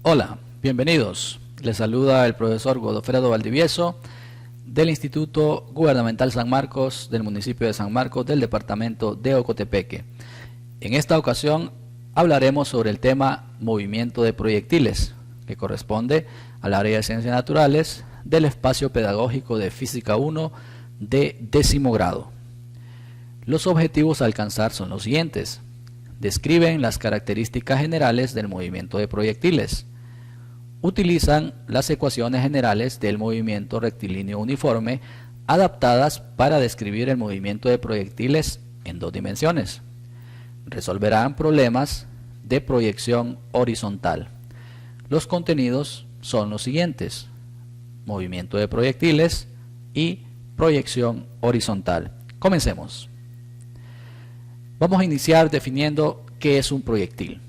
Hola, bienvenidos. Les saluda el profesor Godofredo Valdivieso del Instituto Gubernamental San Marcos del municipio de San Marcos del departamento de Ocotepeque. En esta ocasión hablaremos sobre el tema movimiento de proyectiles, que corresponde al área de ciencias naturales del espacio pedagógico de Física 1 de 10º grado. Los objetivos a alcanzar son los siguientes. Describen las características generales del movimiento de proyectiles. Utilizan las ecuaciones generales del movimiento rectilíneo uniforme adaptadas para describir el movimiento de proyectiles en dos dimensiones. Resolverán problemas de proyección horizontal. Los contenidos son los siguientes: movimiento de proyectiles y proyección horizontal. Comencemos. Vamos a iniciar definiendo qué es un proyectil.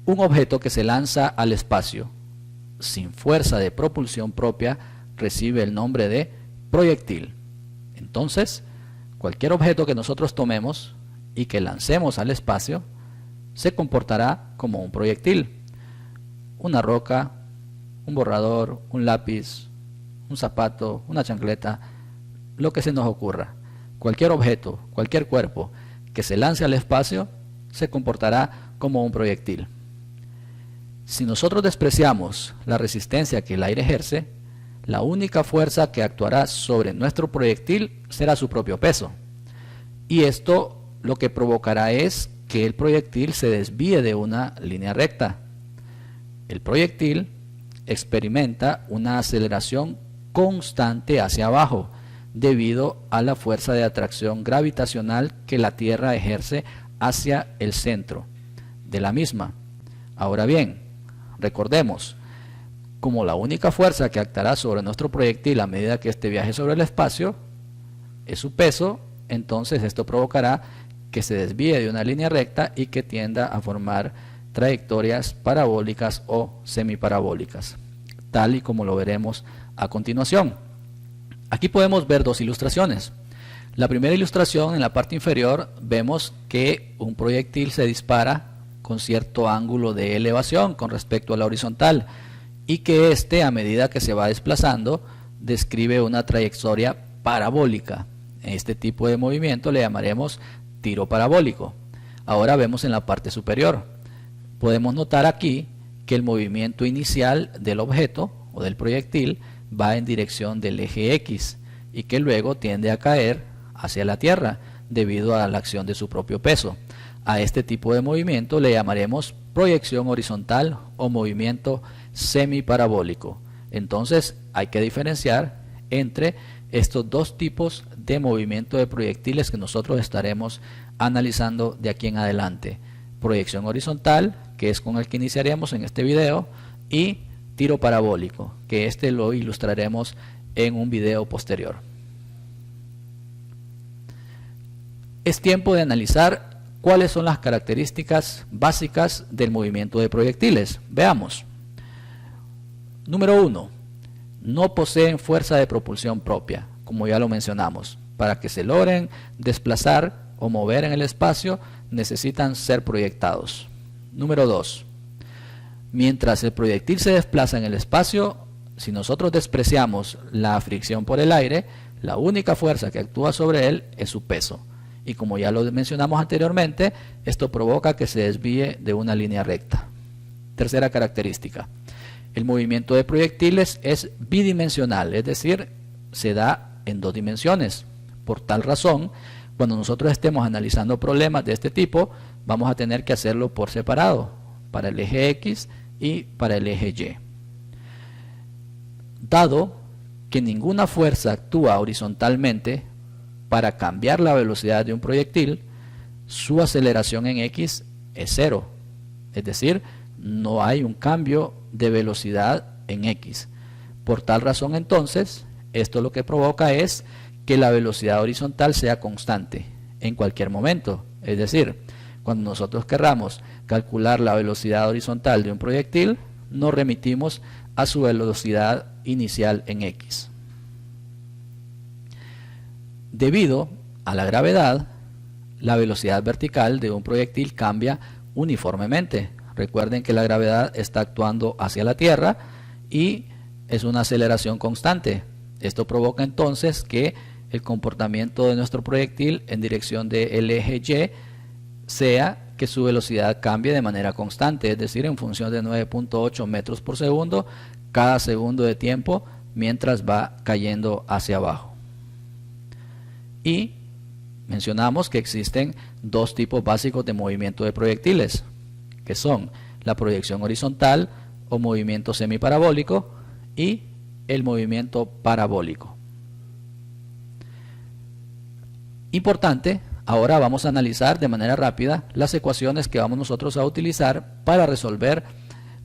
Un objeto que se lanza al espacio sin fuerza de propulsión propia recibe el nombre de proyectil. Entonces, cualquier objeto que nosotros tomemos y que lancemos al espacio se comportará como un proyectil. Una roca, un borrador, un lápiz, un zapato, una chancleta, lo que se nos ocurra. Cualquier objeto, cualquier cuerpo que se lance al espacio se comportará como un proyectil. Si nosotros despreciamos la resistencia que el aire ejerce, la única fuerza que actuará sobre nuestro proyectil será su propio peso. Y esto lo que provocará es que el proyectil se desvíe de una línea recta. El proyectil experimenta una aceleración constante hacia abajo debido a la fuerza de atracción gravitacional que la Tierra ejerce hacia el centro de la misma. Ahora bien, recordemos, como la única fuerza que actuará sobre nuestro proyectil a medida que este viaje sobre el espacio es su peso, entonces esto provocará que se desvíe de una línea recta y que tienda a formar trayectorias parabólicas o semiparabólicas, tal y como lo veremos a continuación. Aquí podemos ver dos ilustraciones. La primera ilustración, en la parte inferior, vemos que un proyectil se dispara con cierto ángulo de elevación con respecto a la horizontal y que este, a medida que se va desplazando, describe una trayectoria parabólica. Este tipo de movimiento le llamaremos tiro parabólico. Ahora vemos en la parte superior. Podemos notar aquí que el movimiento inicial del objeto o del proyectil va en dirección del eje X y que luego tiende a caer hacia la Tierra debido a la acción de su propio peso. A este tipo de movimiento le llamaremos proyección horizontal o movimiento semiparabólico. Entonces hay que diferenciar entre estos dos tipos de movimiento de proyectiles que nosotros estaremos analizando de aquí en adelante. Proyección horizontal, que es con el que iniciaremos en este video, y tiro parabólico, que este lo ilustraremos en un video posterior. Es tiempo de analizar cuáles son las características básicas del movimiento de proyectiles. Veamos. Número 1. No poseen fuerza de propulsión propia, como ya lo mencionamos. Para que se logren desplazar o mover en el espacio, necesitan ser proyectados. Número 2. Mientras el proyectil se desplaza en el espacio, si nosotros despreciamos la fricción por el aire, la única fuerza que actúa sobre él es su peso. Y como ya lo mencionamos anteriormente, esto provoca que se desvíe de una línea recta. Tercera característica. El movimiento de proyectiles es bidimensional, es decir, se da en dos dimensiones. Por tal razón, cuando nosotros estemos analizando problemas de este tipo, vamos a tener que hacerlo por separado, para el eje X y para el eje Y. Dado que ninguna fuerza actúa horizontalmente para cambiar la velocidad de un proyectil, su aceleración en X es cero, es decir, no hay un cambio de velocidad en X. Por tal razón, entonces, esto lo que provoca es que la velocidad horizontal sea constante en cualquier momento, es decir, cuando nosotros querramos calcular la velocidad horizontal de un proyectil, nos remitimos a su velocidad inicial en X. Debido a la gravedad, la velocidad vertical de un proyectil cambia uniformemente Recuerden que la gravedad está actuando hacia la Tierra y es una aceleración constante. Esto provoca entonces que el comportamiento de nuestro proyectil en dirección del eje Y sea que su velocidad cambie de manera constante, es decir, en función de 9.8 metros por segundo cada segundo de tiempo mientras va cayendo hacia abajo. Y mencionamos que existen dos tipos básicos de movimiento de proyectiles, que son la proyección horizontal o movimiento semiparabólico y el movimiento parabólico. Importante, ahora vamos a analizar de manera rápida las ecuaciones que vamos nosotros a utilizar para resolver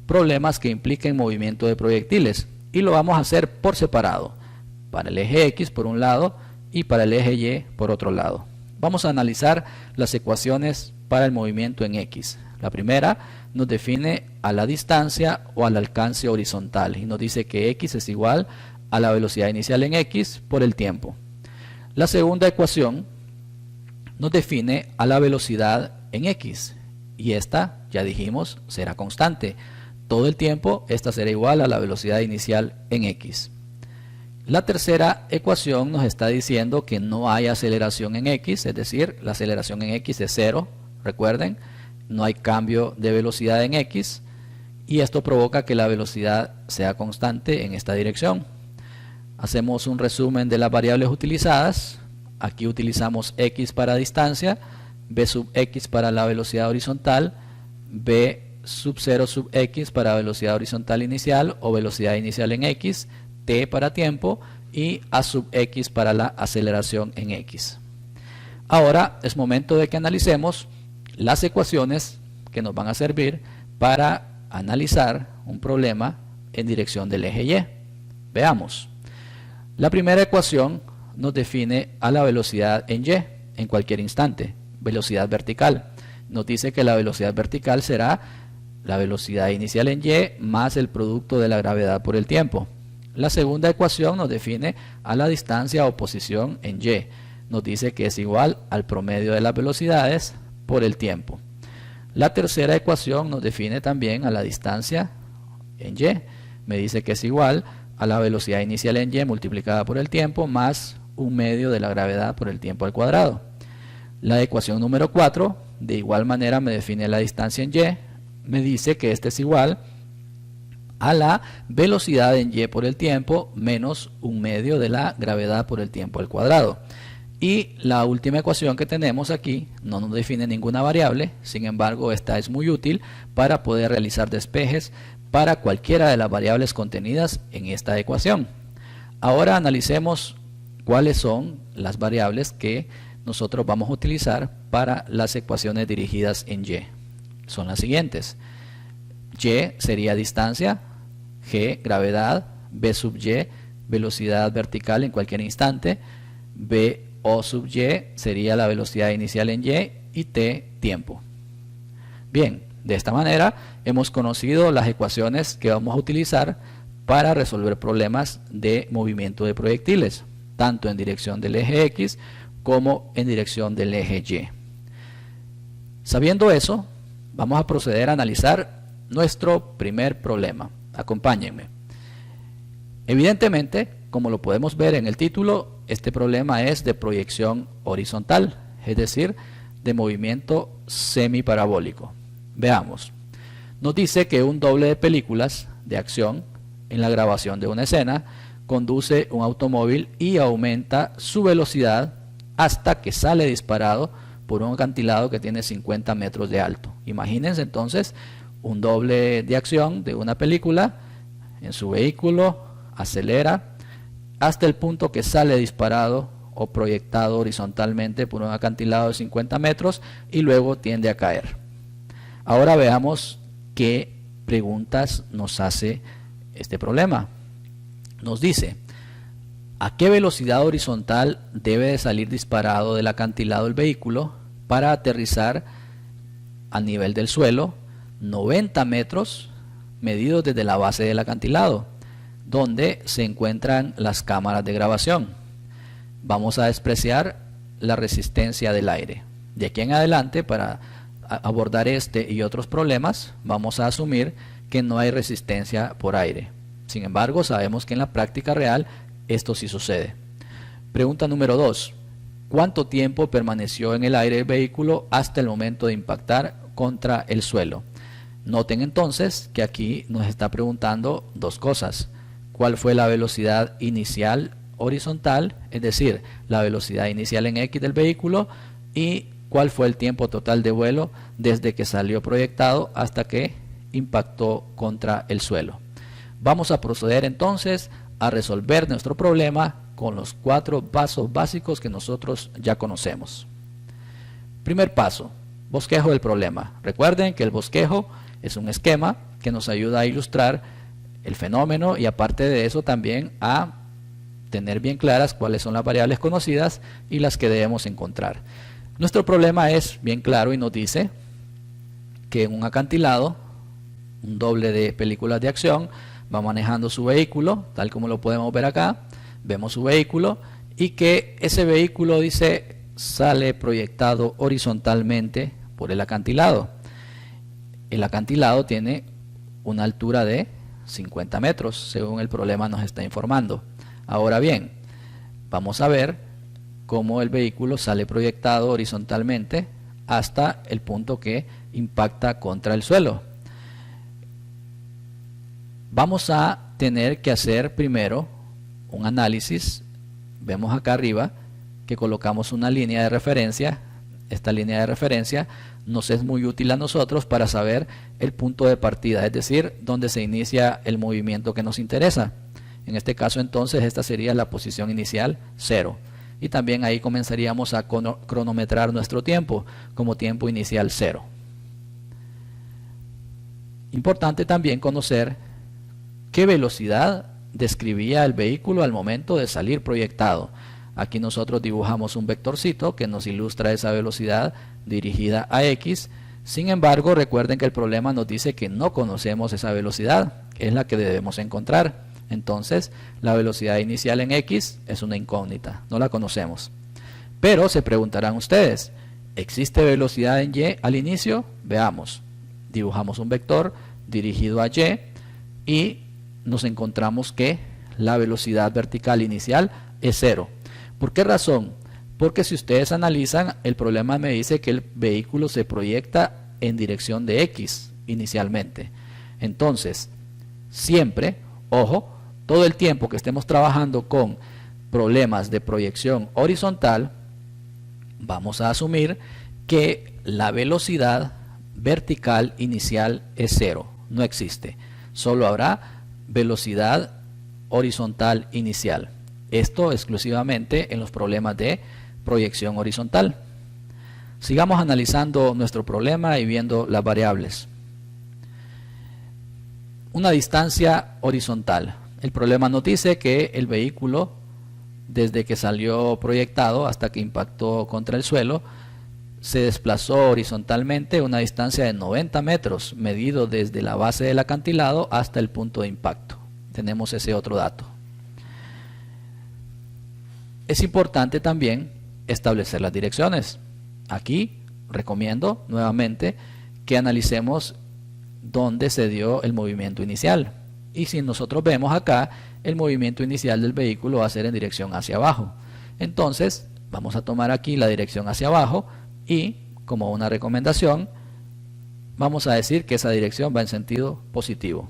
problemas que impliquen movimiento de proyectiles, y lo vamos a hacer por separado, para el eje X por un lado y para el eje Y por otro lado. Vamos a analizar las ecuaciones para el movimiento en X. La primera nos define a la distancia o al alcance horizontal y nos dice que X es igual a la velocidad inicial en X por el tiempo. La segunda ecuación nos define a la velocidad en X y esta, ya dijimos, será constante. Todo el tiempo esta será igual a la velocidad inicial en X. La tercera ecuación nos está diciendo que no hay aceleración en X, es decir, la aceleración en X es cero, recuerden, no hay cambio de velocidad en X y esto provoca que la velocidad sea constante en esta dirección. Hacemos un resumen de las variables utilizadas. Aquí utilizamos X para distancia, B sub X para la velocidad horizontal, B sub 0 sub X para velocidad horizontal inicial o velocidad inicial en X, T para tiempo y A sub X para la aceleración en X. Ahora es momento de que analicemos las ecuaciones que nos van a servir para analizar un problema en dirección del eje Y. Veamos. La primera ecuación nos define a la velocidad en Y en cualquier instante, velocidad vertical. Nos dice que la velocidad vertical será la velocidad inicial en Y más el producto de la gravedad por el tiempo. La segunda ecuación nos define a la distancia o posición en Y. Nos dice que es igual al promedio de las velocidades por el tiempo. La tercera ecuación nos define también a la distancia en Y. Me dice que es igual a la velocidad inicial en Y multiplicada por el tiempo más un medio de la gravedad por el tiempo al cuadrado. La ecuación número 4 de igual manera me define la distancia en Y. Me dice que este es igual a la velocidad en Y por el tiempo menos un medio de la gravedad por el tiempo al cuadrado. Y la última ecuación que tenemos aquí no nos define ninguna variable, sin embargo esta es muy útil para poder realizar despejes para cualquiera de las variables contenidas en esta ecuación. Ahora analicemos cuáles son las variables que nosotros vamos a utilizar para las ecuaciones dirigidas en Y. Son las siguientes. Y sería distancia, G gravedad, B sub Y velocidad vertical en cualquier instante, B O sub Y sería la velocidad inicial en Y y T tiempo. Bien, de esta manera hemos conocido las ecuaciones que vamos a utilizar para resolver problemas de movimiento de proyectiles, tanto en dirección del eje X como en dirección del eje Y. Sabiendo eso, vamos a proceder a analizar nuestro primer problema. Acompáñenme. Evidentemente, como lo podemos ver en el título, este problema es de proyección horizontal, es decir, de movimiento semiparabólico. Veamos. Nos dice que un doble de películas de acción en la grabación de una escena conduce un automóvil y aumenta su velocidad hasta que sale disparado por un acantilado que tiene 50 metros de alto. Imagínense entonces un doble de acción de una película en su vehículo, acelera hasta el punto que sale disparado o proyectado horizontalmente por un acantilado de 50 metros y luego tiende a caer. Ahora veamos qué preguntas nos hace este problema. Nos dice, ¿a qué velocidad horizontal debe de salir disparado del acantilado el vehículo para aterrizar a nivel del suelo 90 metros medidos desde la base del acantilado, donde se encuentran las cámaras de grabación? Vamos a despreciar la resistencia del aire. De aquí en adelante, para abordar este y otros problemas, vamos a asumir que no hay resistencia por aire. Sin embargo, sabemos que en la práctica real esto sí sucede. Pregunta número 2. ¿Cuánto tiempo permaneció en el aire el vehículo hasta el momento de impactar contra el suelo? Noten entonces que aquí nos está preguntando dos cosas. ¿Cuál fue la velocidad inicial horizontal, es decir, la velocidad inicial en X del vehículo, y cuál fue el tiempo total de vuelo desde que salió proyectado hasta que impactó contra el suelo? Vamos a proceder entonces a resolver nuestro problema con los 4 pasos básicos que nosotros ya conocemos. Primer paso, bosquejo del problema. Recuerden que el bosquejo es un esquema que nos ayuda a ilustrar el fenómeno y aparte de eso también a tener bien claras cuáles son las variables conocidas y las que debemos encontrar. Nuestro problema es bien claro y nos dice que en un acantilado, un doble de películas de acción, va manejando su vehículo, tal como lo podemos ver acá. Vemos su vehículo y que ese vehículo, dice, sale proyectado horizontalmente por el acantilado. El acantilado tiene una altura de 50 metros, según el problema nos está informando. Ahora bien, vamos a ver cómo el vehículo sale proyectado horizontalmente hasta el punto que impacta contra el suelo. Vamos a tener que hacer primero un análisis. Vemos acá arriba que colocamos una línea de referencia. Esta línea de referencia nos es muy útil a nosotros para saber el punto de partida, es decir, dónde se inicia el movimiento que nos interesa. En este caso entonces esta sería la posición inicial 0 y también ahí comenzaríamos a cronometrar nuestro tiempo como tiempo inicial 0. Importante también conocer qué velocidad describía el vehículo al momento de salir proyectado. Aquí nosotros dibujamos un vectorcito que nos ilustra esa velocidad dirigida a X. Sin embargo, recuerden que el problema nos dice que no conocemos esa velocidad, que es la que debemos encontrar. Entonces, la velocidad inicial en X es una incógnita, no la conocemos. Pero se preguntarán ustedes, ¿existe velocidad en Y al inicio? Veamos, dibujamos un vector dirigido a Y y nos encontramos que la velocidad vertical inicial es 0. ¿Por qué razón? Porque si ustedes analizan, el problema me dice que el vehículo se proyecta en dirección de X inicialmente. Entonces, siempre, ojo, todo el tiempo que estemos trabajando con problemas de proyección horizontal, vamos a asumir que la velocidad vertical inicial es 0, no existe. Solo habrá velocidad horizontal inicial. Esto exclusivamente en los problemas de proyección horizontal. Sigamos analizando nuestro problema y viendo las variables. Una distancia horizontal. El problema nos dice que el vehículo, desde que salió proyectado hasta que impactó contra el suelo, se desplazó horizontalmente una distancia de 90 metros, medido desde la base del acantilado hasta el punto de impacto. Tenemos ese otro dato. Es importante también establecer las direcciones. Aquí recomiendo nuevamente que analicemos dónde se dio el movimiento inicial. Y si nosotros vemos acá, el movimiento inicial del vehículo va a ser en dirección hacia abajo. Entonces, vamos a tomar aquí la dirección hacia abajo y, como una recomendación, vamos a decir que esa dirección va en sentido positivo.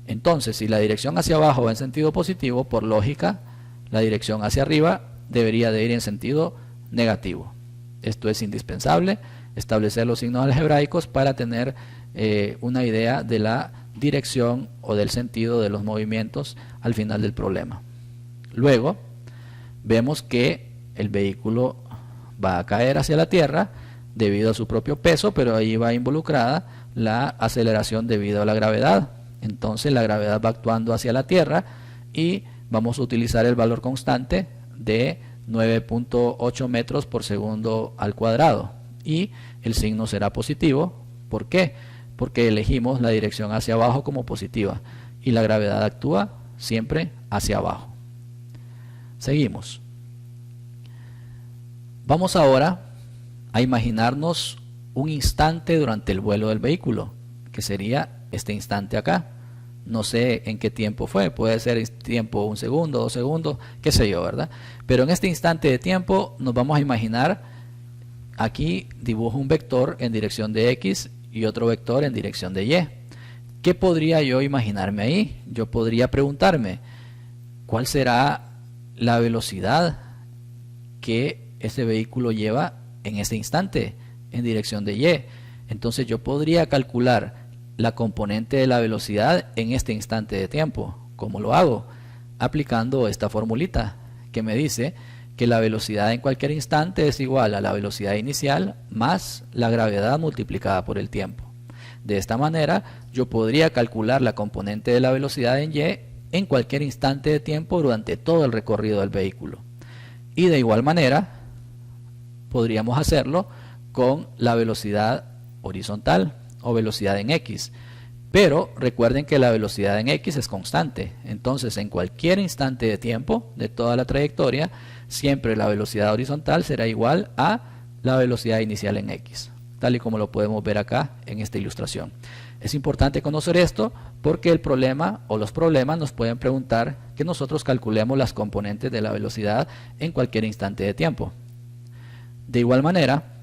Entonces, si la dirección hacia abajo va en sentido positivo, por lógica, la dirección hacia arriba debería de ir en sentido negativo. Esto es indispensable, establecer los signos algebraicos para tener una idea de la dirección o del sentido de los movimientos al final del problema. Luego, vemos que el vehículo va a caer hacia la tierra debido a su propio peso, pero ahí va involucrada la aceleración debido a la gravedad. Entonces la gravedad va actuando hacia la tierra y vamos a utilizar el valor constante de 9.8 metros por segundo al cuadrado y el signo será positivo. ¿Por qué? Porque elegimos la dirección hacia abajo como positiva y la gravedad actúa siempre hacia abajo. Seguimos. Vamos ahora a imaginarnos un instante durante el vuelo del vehículo, que sería este instante acá. No sé en qué tiempo fue, puede ser tiempo 1 segundo, 2 segundos, qué sé yo, ¿verdad? Pero en este instante de tiempo nos vamos a imaginar, aquí dibujo un vector en dirección de X y otro vector en dirección de Y. ¿Qué podría yo imaginarme ahí? Yo podría preguntarme, ¿cuál será la velocidad que ese vehículo lleva en este instante en dirección de Y? Entonces yo podría calcular la componente de la velocidad en este instante de tiempo. ¿Cómo lo hago? Aplicando esta formulita que me dice que la velocidad en cualquier instante es igual a la velocidad inicial más la gravedad multiplicada por el tiempo. De esta manera yo podría calcular la componente de la velocidad en Y en cualquier instante de tiempo durante todo el recorrido del vehículo. Y de igual manera podríamos hacerlo con la velocidad horizontal o velocidad en X. Pero recuerden que la velocidad en X es constante. Entonces en cualquier instante de tiempo de toda la trayectoria, siempre la velocidad horizontal será igual a la velocidad inicial en X, tal y como lo podemos ver acá en esta ilustración. Es importante conocer esto porque el problema o los problemas nos pueden preguntar que nosotros calculemos las componentes de la velocidad en cualquier instante de tiempo. De igual manera,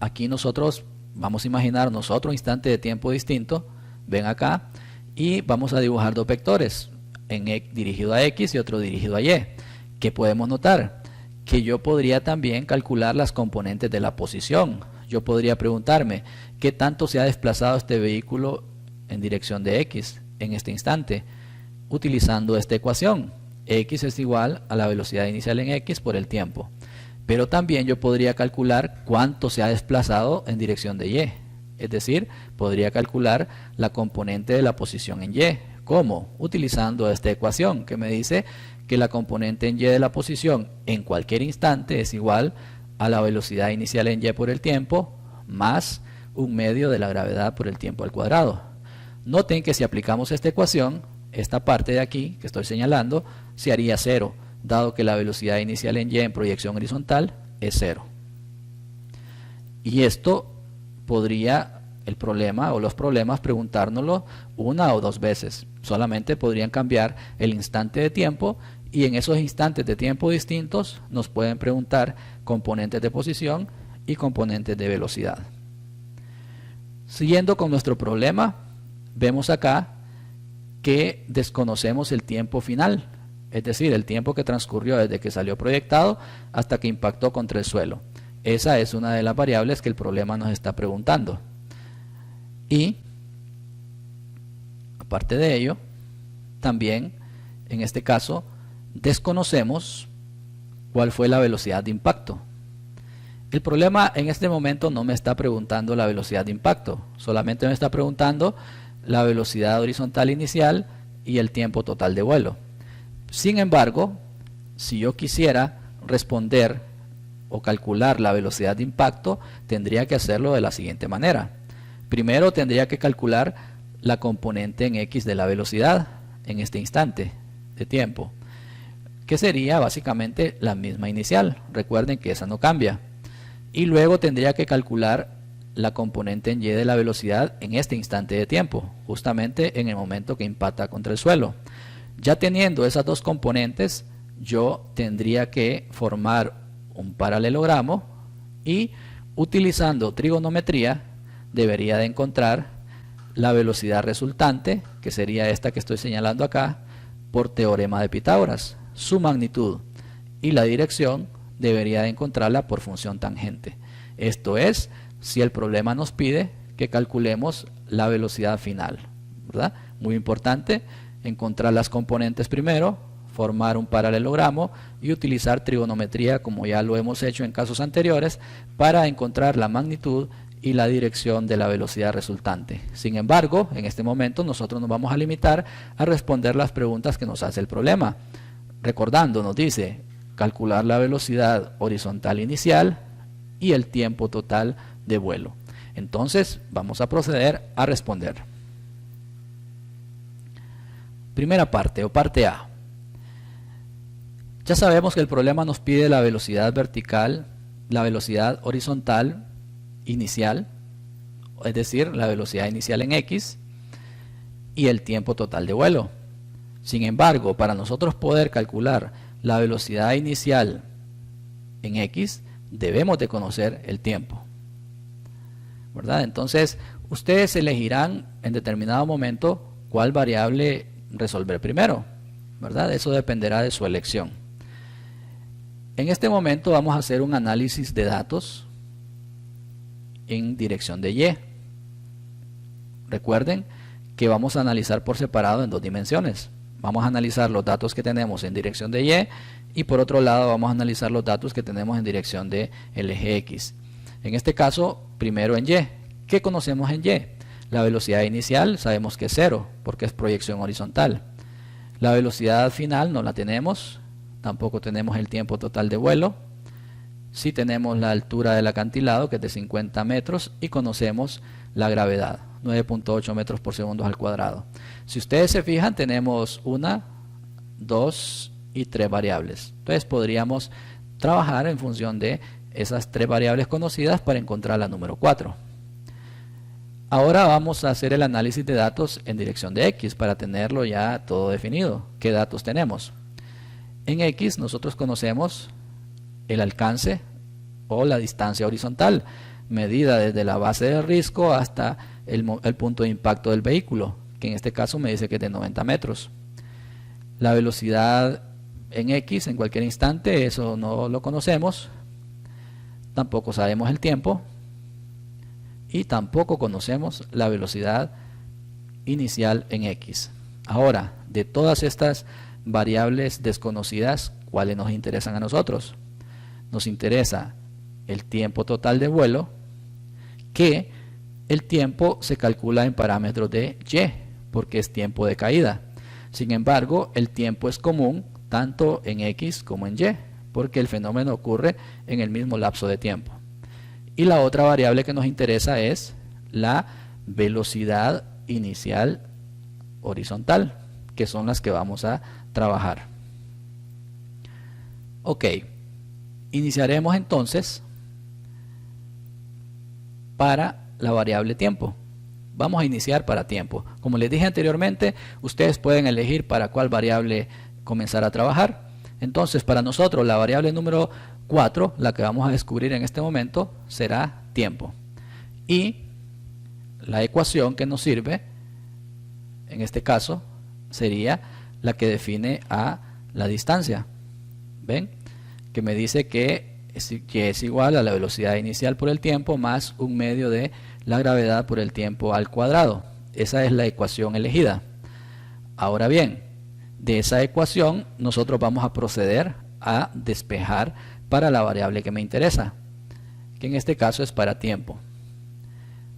aquí nosotros vamos a imaginarnos otro instante de tiempo distinto, ven acá, y vamos a dibujar dos vectores, dirigido a X y otro dirigido a Y. ¿Qué podemos notar? Que yo podría también calcular las componentes de la posición. Yo podría preguntarme, ¿qué tanto se ha desplazado este vehículo en dirección de X en este instante? Utilizando esta ecuación, X es igual a la velocidad inicial en X por el tiempo. Pero también yo podría calcular cuánto se ha desplazado en dirección de Y. Es decir, podría calcular la componente de la posición en Y. ¿Cómo? Utilizando esta ecuación que me dice que la componente en Y de la posición en cualquier instante es igual a la velocidad inicial en Y por el tiempo más 1/2 de la gravedad por el tiempo al cuadrado. Noten que si aplicamos esta ecuación, esta parte de aquí que estoy señalando se haría 0, dado que la velocidad inicial en Y en proyección horizontal es 0. Y esto podría, el problema o los problemas, preguntárnoslo una o dos veces. Solamente podrían cambiar el instante de tiempo y en esos instantes de tiempo distintos nos pueden preguntar componentes de posición y componentes de velocidad. Siguiendo con nuestro problema, vemos acá que desconocemos el tiempo final. Es decir, el tiempo que transcurrió desde que salió proyectado hasta que impactó contra el suelo. Esa es una de las variables que el problema nos está preguntando. Y, aparte de ello, también, en este caso, desconocemos cuál fue la velocidad de impacto. El problema en este momento no me está preguntando la velocidad de impacto, solamente me está preguntando la velocidad horizontal inicial y el tiempo total de vuelo. Sin embargo, si yo quisiera responder o calcular la velocidad de impacto, tendría que hacerlo de la siguiente manera. Primero tendría que calcular la componente en X de la velocidad en este instante de tiempo, que sería básicamente la misma inicial. Recuerden que esa no cambia. Y luego tendría que calcular la componente en Y de la velocidad en este instante de tiempo, justamente en el momento que impacta contra el suelo. Ya teniendo esas dos componentes, yo tendría que formar un paralelogramo y utilizando trigonometría debería de encontrar la velocidad resultante, que sería esta que estoy señalando acá, por teorema de Pitágoras. Su magnitud y la dirección debería de encontrarla por función tangente. Esto es, si el problema nos pide que calculemos la velocidad final, ¿verdad? Muy importante encontrar las componentes primero, formar un paralelogramo y utilizar trigonometría, como ya lo hemos hecho en casos anteriores, para encontrar la magnitud y la dirección de la velocidad resultante. Sin embargo, en este momento nosotros nos vamos a limitar a responder las preguntas que nos hace el problema. Recordando, nos dice calcular la velocidad horizontal inicial y el tiempo total de vuelo. Entonces vamos a proceder a responder. Primera parte o parte A. Ya sabemos que el problema nos pide la velocidad vertical, la velocidad horizontal inicial, es decir, la velocidad inicial en X y el tiempo total de vuelo. Sin embargo, para nosotros poder calcular la velocidad inicial en X, debemos de conocer el tiempo, ¿verdad? Entonces, ustedes elegirán en determinado momento cuál variable resolver primero, ¿verdad? Eso dependerá de su elección. En este momento vamos a hacer un análisis de datos en dirección de Y. Recuerden que vamos a analizar por separado en dos dimensiones. Vamos a analizar los datos que tenemos en dirección de Y y por otro lado vamos a analizar los datos que tenemos en dirección del eje X. En este caso, primero en Y. ¿Qué conocemos en Y? La velocidad inicial sabemos que es 0 porque es proyección horizontal. La velocidad final no la tenemos, tampoco tenemos el tiempo total de vuelo. Sí tenemos la altura del acantilado, que es de 50 metros, y conocemos la gravedad, 9.8 metros por segundo al cuadrado. Si ustedes se fijan, tenemos 1, 2 y 3 variables. Entonces podríamos trabajar en función de esas 3 variables conocidas para encontrar la número 4. Ahora vamos a hacer el análisis de datos en dirección de X para tenerlo ya todo definido. ¿Qué datos tenemos? En X nosotros conocemos el alcance o la distancia horizontal, medida desde la base del risco hasta el punto de impacto del vehículo, que en este caso me dice que es de 90 metros. La velocidad en X en cualquier instante, eso no lo conocemos. Tampoco sabemos el tiempo. Y tampoco conocemos la velocidad inicial en X. Ahora, de todas estas variables desconocidas, ¿cuáles nos interesan a nosotros? Nos interesa el tiempo total de vuelo, que el tiempo se calcula en parámetros de Y, porque es tiempo de caída. Sin embargo, el tiempo es común tanto en X como en Y, porque el fenómeno ocurre en el mismo lapso de tiempo. Y la otra variable que nos interesa es la velocidad inicial horizontal, que son las que vamos a trabajar. Ok, iniciaremos entonces para la variable tiempo. Vamos a iniciar para tiempo. Como les dije anteriormente, ustedes pueden elegir para cuál variable comenzar a trabajar. Entonces, para nosotros la variable número 4, la que vamos a descubrir en este momento, será tiempo. Y la ecuación que nos sirve, en este caso, sería la que define a la distancia. ¿Ven? Que me dice que es igual a la velocidad inicial por el tiempo más 1/2 de la gravedad por el tiempo al cuadrado. Esa es la ecuación elegida. Ahora bien, de esa ecuación nosotros vamos a proceder a despejar para la variable que me interesa, que en este caso es para tiempo.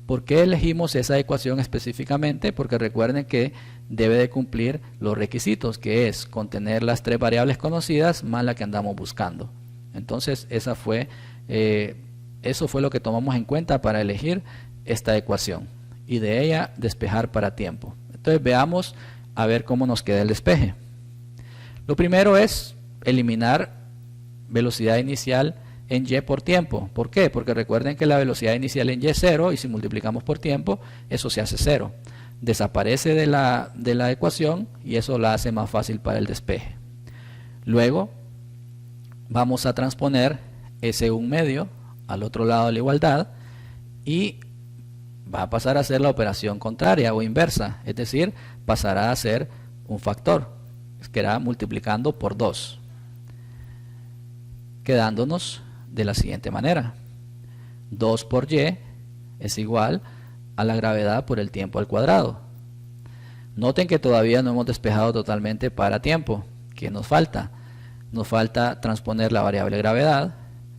¿Por qué elegimos esa ecuación específicamente? Porque recuerden que debe de cumplir los requisitos, que es contener las 3 variables conocidas más la que andamos buscando. Entonces eso fue lo que tomamos en cuenta para elegir esta ecuación y de ella despejar para tiempo. Entonces veamos a ver cómo nos queda el despeje. Lo primero es eliminar velocidad inicial en Y por tiempo. ¿Por qué? Porque recuerden que la velocidad inicial en Y es 0 y si multiplicamos por tiempo, eso se hace 0. Desaparece de la ecuación y eso la hace más fácil para el despeje. Luego vamos a transponer ese 1/2 al otro lado de la igualdad y va a pasar a ser la operación contraria o inversa, es decir, pasará a ser un factor, que será multiplicando por 2, quedándonos de la siguiente manera: 2 por Y es igual a la gravedad por el tiempo al cuadrado. Noten que todavía no hemos despejado totalmente para tiempo. ¿Qué nos falta? Nos falta transponer la variable gravedad,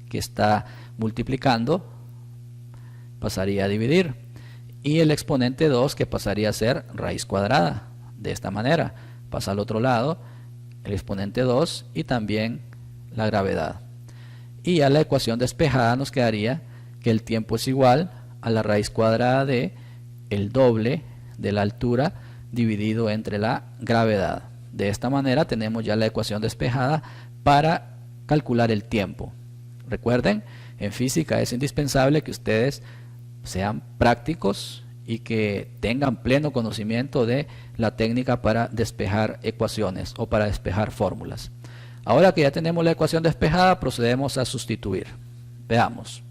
que está multiplicando, pasaría a dividir, y el exponente 2, que pasaría a ser raíz cuadrada. De esta manera pasa al otro lado el exponente 2 y también la gravedad. Y ya la ecuación despejada nos quedaría que el tiempo es igual a la raíz cuadrada de el doble de la altura dividido entre la gravedad. De esta manera tenemos ya la ecuación despejada para calcular el tiempo. Recuerden, en física es indispensable que ustedes sean prácticos y que tengan pleno conocimiento de la técnica para despejar ecuaciones o para despejar fórmulas. Ahora que ya tenemos la ecuación despejada, procedemos a sustituir. Veamos.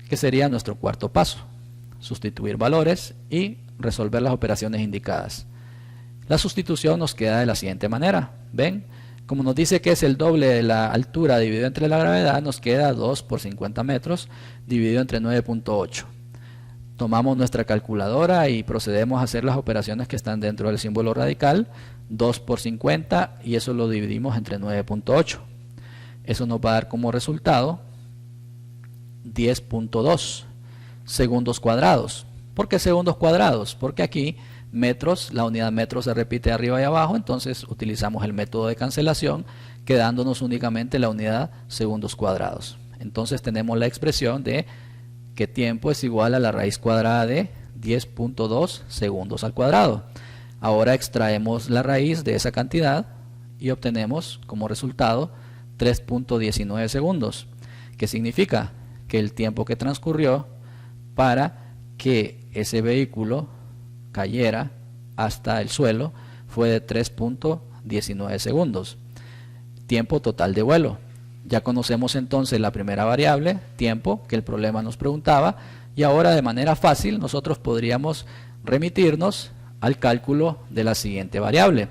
¿Qué sería nuestro cuarto paso? Sustituir valores y resolver las operaciones indicadas. La sustitución nos queda de la siguiente manera. ¿Ven? Como nos dice que es el doble de la altura dividido entre la gravedad, nos queda 2 por 50 metros dividido entre 9.8. Tomamos nuestra calculadora y procedemos a hacer las operaciones que están dentro del símbolo radical. 2 por 50 y eso lo dividimos entre 9.8. Eso nos va a dar como resultado 10.2 segundos cuadrados. ¿Por qué segundos cuadrados? Porque aquí metros, la unidad metro se repite arriba y abajo, entonces utilizamos el método de cancelación, quedándonos únicamente la unidad segundos cuadrados. Entonces tenemos la expresión de que tiempo es igual a la raíz cuadrada de 10.2 segundos al cuadrado. Ahora extraemos la raíz de esa cantidad y obtenemos como resultado 3.19 segundos. ¿Qué significa? Que el tiempo que transcurrió para que ese vehículo cayera hasta el suelo fue de 3.19 segundos. Tiempo total de vuelo. Ya conocemos entonces la primera variable, tiempo, que el problema nos preguntaba, y ahora de manera fácil nosotros podríamos remitirnos al cálculo de la siguiente variable.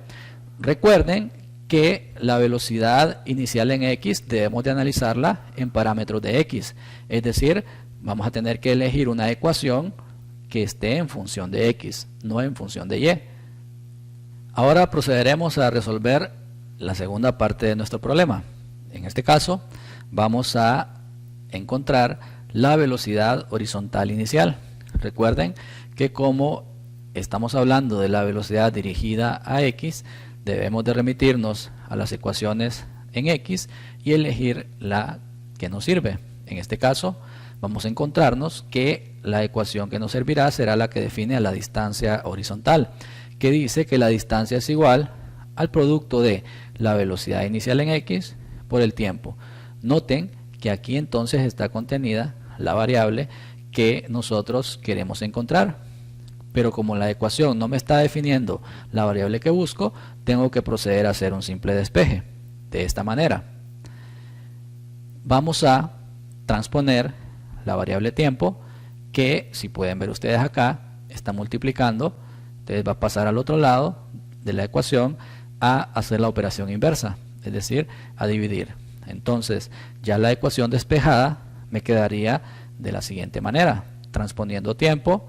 Recuerden que la velocidad inicial en x debemos de analizarla en parámetros de x, es decir, vamos a tener que elegir una ecuación que esté en función de x, no en función de y. Ahora procederemos a resolver la segunda parte de nuestro problema. En este caso vamos a encontrar la velocidad horizontal inicial. Recuerden que como estamos hablando de la velocidad dirigida a x, debemos de remitirnos a las ecuaciones en x y elegir la que nos sirve. En este caso vamos a encontrarnos que la ecuación que nos servirá será la que define a la distancia horizontal, que dice que la distancia es igual al producto de la velocidad inicial en x por el tiempo. Noten que aquí entonces está contenida la variable que nosotros queremos encontrar, pero como la ecuación no me está definiendo la variable que busco, tengo que proceder a hacer un simple despeje de esta manera. Vamos a transponer la variable tiempo, que si pueden ver ustedes acá está multiplicando, entonces va a pasar al otro lado de la ecuación a hacer la operación inversa, es decir, a dividir. Entonces ya la ecuación despejada me quedaría de la siguiente manera: transponiendo tiempo,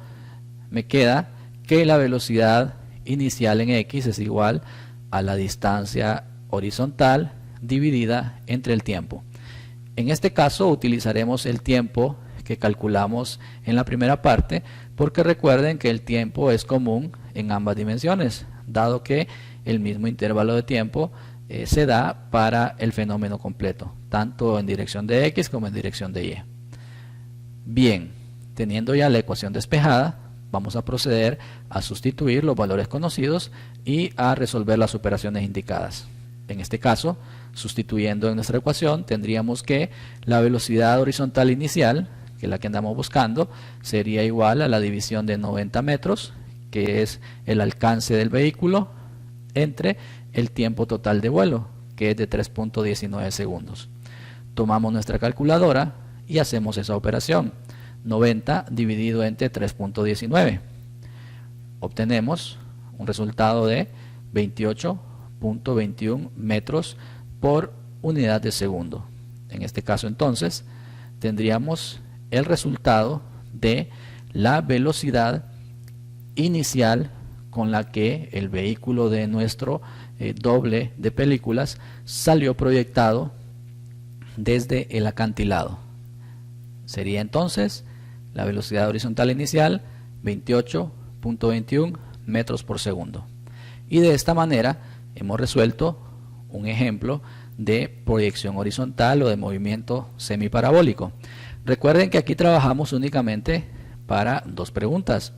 me queda que la velocidad inicial en x es igual a la distancia horizontal dividida entre el tiempo. En este caso utilizaremos el tiempo que calculamos en la primera parte, porque recuerden que el tiempo es común en ambas dimensiones, dado que el mismo intervalo de tiempo se da para el fenómeno completo, tanto en dirección de x como en dirección de y. Bien, teniendo ya la ecuación despejada, vamos a proceder a sustituir los valores conocidos y a resolver las operaciones indicadas. En este caso, sustituyendo en nuestra ecuación, tendríamos que la velocidad horizontal inicial, que es la que andamos buscando, sería igual a la división de 90 metros, que es el alcance del vehículo, entre el tiempo total de vuelo, que es de 3.19 segundos. Tomamos nuestra calculadora y hacemos esa operación. 90 dividido entre 3.19. Obtenemos un resultado de 28.21 metros por unidad de segundo. En este caso entonces tendríamos el resultado de la velocidad inicial con la que el vehículo de nuestro doble de películas salió proyectado desde el acantilado. Sería entonces la velocidad horizontal inicial 28.21 metros por segundo. Y de esta manera hemos resuelto un ejemplo de proyección horizontal o de movimiento semiparabólico. Recuerden que aquí trabajamos únicamente para dos preguntas.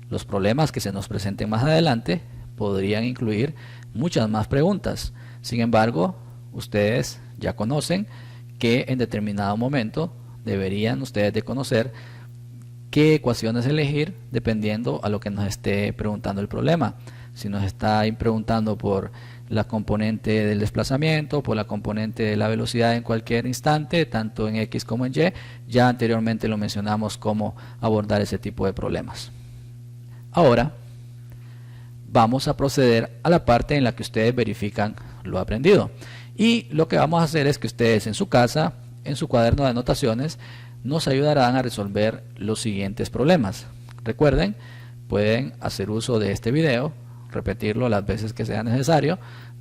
Los problemas que se nos presenten más adelante podrían incluir muchas más preguntas. Sin embargo, ustedes ya conocen que en determinado momento deberían ustedes de conocer qué ecuaciones elegir dependiendo a lo que nos esté preguntando el problema. Si nos está preguntando por la componente del desplazamiento, por la componente de la velocidad en cualquier instante, tanto en X como en Y, ya anteriormente lo mencionamos cómo abordar ese tipo de problemas. Ahora vamos a proceder a la parte en la que ustedes verifican lo aprendido. Y lo que vamos a hacer es que ustedes en su casa, en su cuaderno de anotaciones, nos ayudarán a resolver los siguientes problemas. Recuerden, pueden hacer uso de este video, repetirlo las veces que sea necesario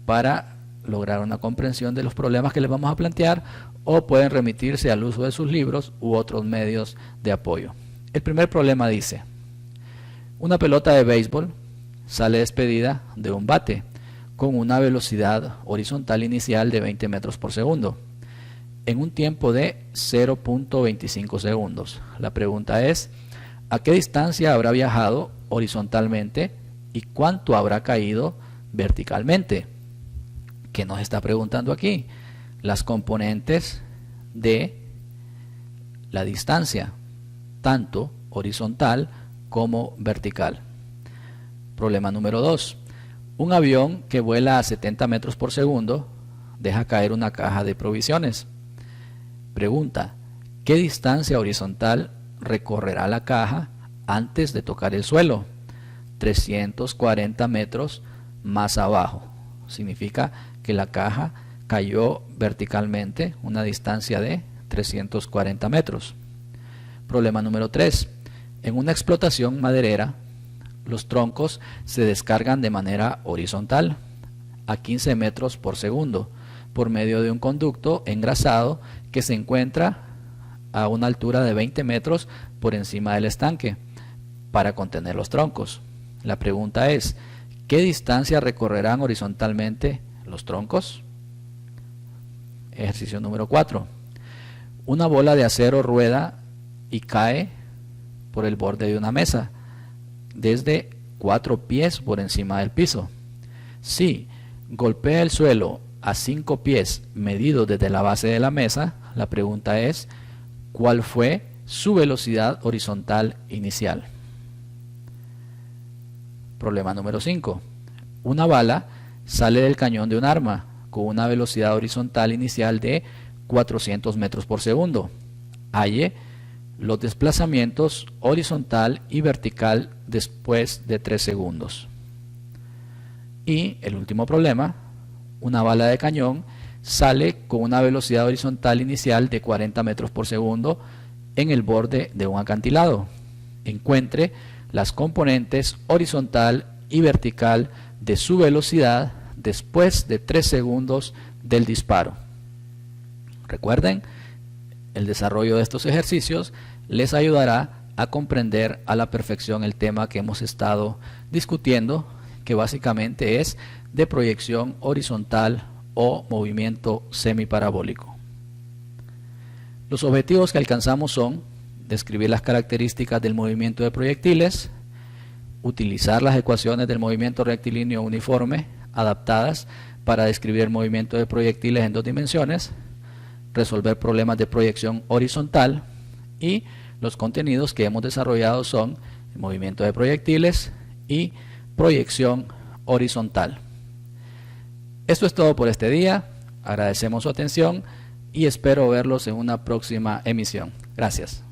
para lograr una comprensión de los problemas que les vamos a plantear, o pueden remitirse al uso de sus libros u otros medios de apoyo. El primer problema dice: una pelota de béisbol sale despedida de un bate con una velocidad horizontal inicial de 20 metros por segundo en un tiempo de 0.25 segundos. La pregunta es: ¿a qué distancia habrá viajado horizontalmente y cuánto habrá caído verticalmente? ¿Qué nos está preguntando aquí? Las componentes de la distancia, tanto horizontal como vertical. Problema número 2. Un avión que vuela a 70 metros por segundo deja caer una caja de provisiones. Pregunta: ¿qué distancia horizontal recorrerá la caja antes de tocar el suelo? 340 metros más abajo. Significa que la caja cayó verticalmente una distancia de 340 metros. Problema número 3. En una explotación maderera, los troncos se descargan de manera horizontal a 15 metros por segundo por medio de un conducto engrasado que se encuentra a una altura de 20 metros por encima del estanque para contener los troncos. La pregunta es: ¿qué distancia recorrerán horizontalmente los troncos? Ejercicio número 4. Una bola de acero rueda y cae por el borde de una mesa desde 4 pies por encima del piso. Si golpea el suelo a 5 pies medidos desde la base de la mesa, la pregunta es: ¿cuál fue su velocidad horizontal inicial? Problema número 5. Una bala sale del cañón de un arma con una velocidad horizontal inicial de 400 metros por segundo. Halle los desplazamientos horizontal y vertical después de 3 segundos. Y el último problema: una bala de cañón sale con una velocidad horizontal inicial de 40 metros por segundo en el borde de un acantilado. Encuentre las componentes horizontal y vertical de su velocidad después de 3 segundos del disparo. Recuerden, el desarrollo de estos ejercicios les ayudará a comprender a la perfección el tema que hemos estado discutiendo, que básicamente es de proyección horizontal o movimiento semiparabólico. Los objetivos que alcanzamos son describir las características del movimiento de proyectiles, utilizar las ecuaciones del movimiento rectilíneo uniforme adaptadas para describir el movimiento de proyectiles en 2 dimensiones, resolver problemas de proyección horizontal, y los contenidos que hemos desarrollado son el movimiento de proyectiles y proyección horizontal. Esto es todo por este día. Agradecemos su atención y espero verlos en una próxima emisión. Gracias.